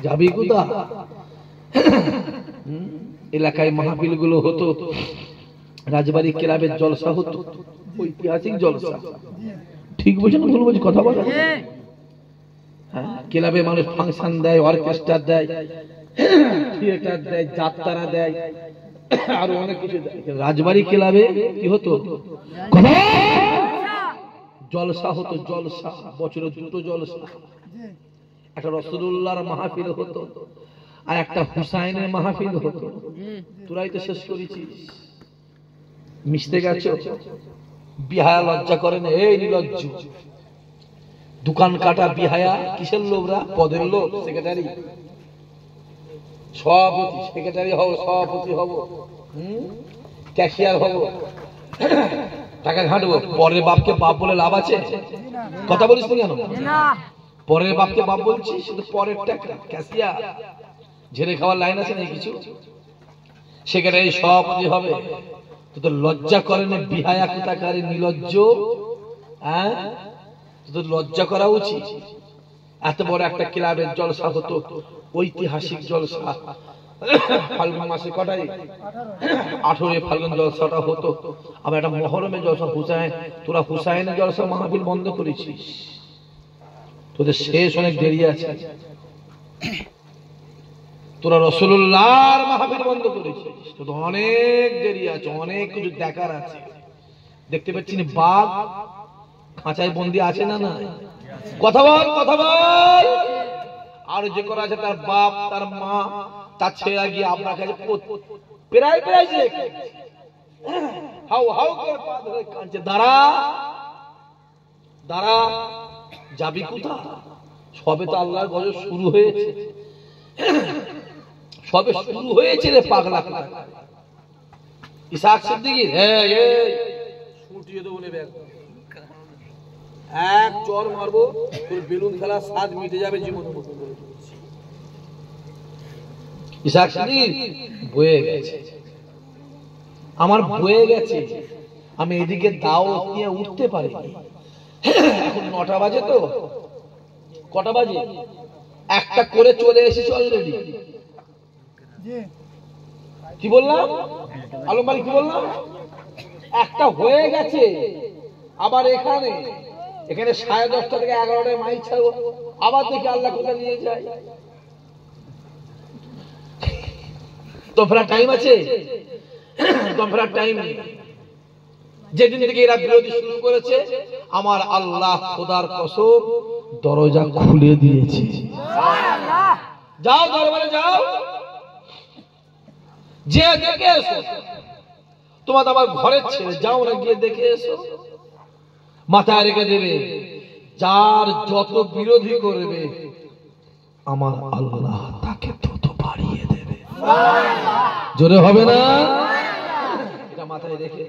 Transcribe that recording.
যাবি কোথা? এলাকায় মাহফিল গুলো হতো, রাজবাড়ি ক্লাবের জলসা হতো, ঐতিহাসিক জলসা। ঠিক বলছেন ভুল বলছি? কথা বলে ক্লাবে মানুষ ফাংশন দেয়, অর্কেস্ট্রা দেয়, থিয়েটার দেয়, যাত্রা দেয়, আরো অনেক কিছু দেয়। রাজবাড়ি ক্লাবে কি হতো? জলসা হতো, জলসা। বছরে দুটো জলসা, একটা রাসূলুল্লাহর মাহফিল হতো আর একটা হুসাইনের মাহফিল হতো। তোরাই তো শেষ করেছিস, মিশতে গেছো। বিহায়া লজ্জা করে না? এই নির্লজ্জ দোকান কাটা বিহায়া। কিসের লোকরা? পদের লোক, সেক্রেটারি, সভাপতি। সেক্রেটারি হব, সভাপতি হব, ক্যাশিয়ার হব, টাকা ঘাটবো। পরের বাপকে বাপ বলে লাভ আছে? কথা বলিস না কেন? পরের বাপকে বাপ বলছিস, শুধু পরের টাকা। ক্যাশিয়ার ঝেড়ে খাওয়ার লাইন আছে নাকি কিছু? সেক্রেটারি সভাপতি হবে। তো লজ্জা করে না? বিহায়া কোথাকারে, নির্লজ্জ। হ্যাঁ, তো লজ্জা করা উচিত। এত বড় একটা ক্লাবের জলসা হতো, ঐতিহাসিক জলসা। ফাল্গুন মাসে কটাই 18 ফাল্গুন জলসাটা হতো। আবার একটা মহরমে জলসা, হুসাইন। তোরা হুসাইনের জলসা মাহফিল বন্ধ করেছিস, তোদের শেষ অনেক দেরি আছে। তোরা রাসূলুল্লাহর মাহফিল বন্ধ করেছিস, তোদের অনেক দেরি আছে, অনেক কিছু দেখার আছে। দেখতে পাচ্ছি না বাঘ খাঁচায় বন্দি আছে না? না, কথা বল, কথা বল। আর যে করা আছে, তার বাপ, তার মা, তার ছেলে গিয়ে আপনার কাছে প্রায় প্রায় যে হাউ হাউ করে পা ধরে কাঁদছে, দাঁড়া দাঁড়া, যাবি কোথা? সবে তো আল্লাহর গজব শুরু হয়েছে, সবে শুরু হয়েছে রে পাগলা। ইসাক সিদ্দিকী ছুটিয়ে দেবো, নেবে এক চর মারবো, তোর বেলুন খেলা স্বাদ মিটে যাবে জীবন। ইসাক সিদ্দিকী বয়ে গেছে, আমার বয়ে গেছে। আমি এদিকে দাওয়াত নিয়ে উঠতে পারিনি। এখন 9টা বাজে, তো কটা বাজে? একটা করে চলে এসেছি অলরেডি। কি বললাম আলম ভাই? কি বললাম? একটা হয়ে গেছে। আবার এখানে 10:30 থেকে 11টায় মাইক ছাড়বো। আবার দেখি আল্লাহ কোথায় নিয়ে যায়। তো ফেরার টাইম আছে? তো ফেরার টাইম নেই। যেদিন থেকে এরা বিরোধী শুরু করেছে, আমার আল্লাহ খোদার কসম দরজা খুলে দিয়েছে। যাও দরবারে যাও, যে দেখে এসো। তোমার আমার ঘরের ছেলে, যাও না, গিয়ে দেখে এসো। মাথায় রেখে দেবে, যার যত বিরোধী করবে আমার আল্লাহ তাকে তত বাড়িয়ে দেবে। জোরে হবে না? এটা মাথায় রেখে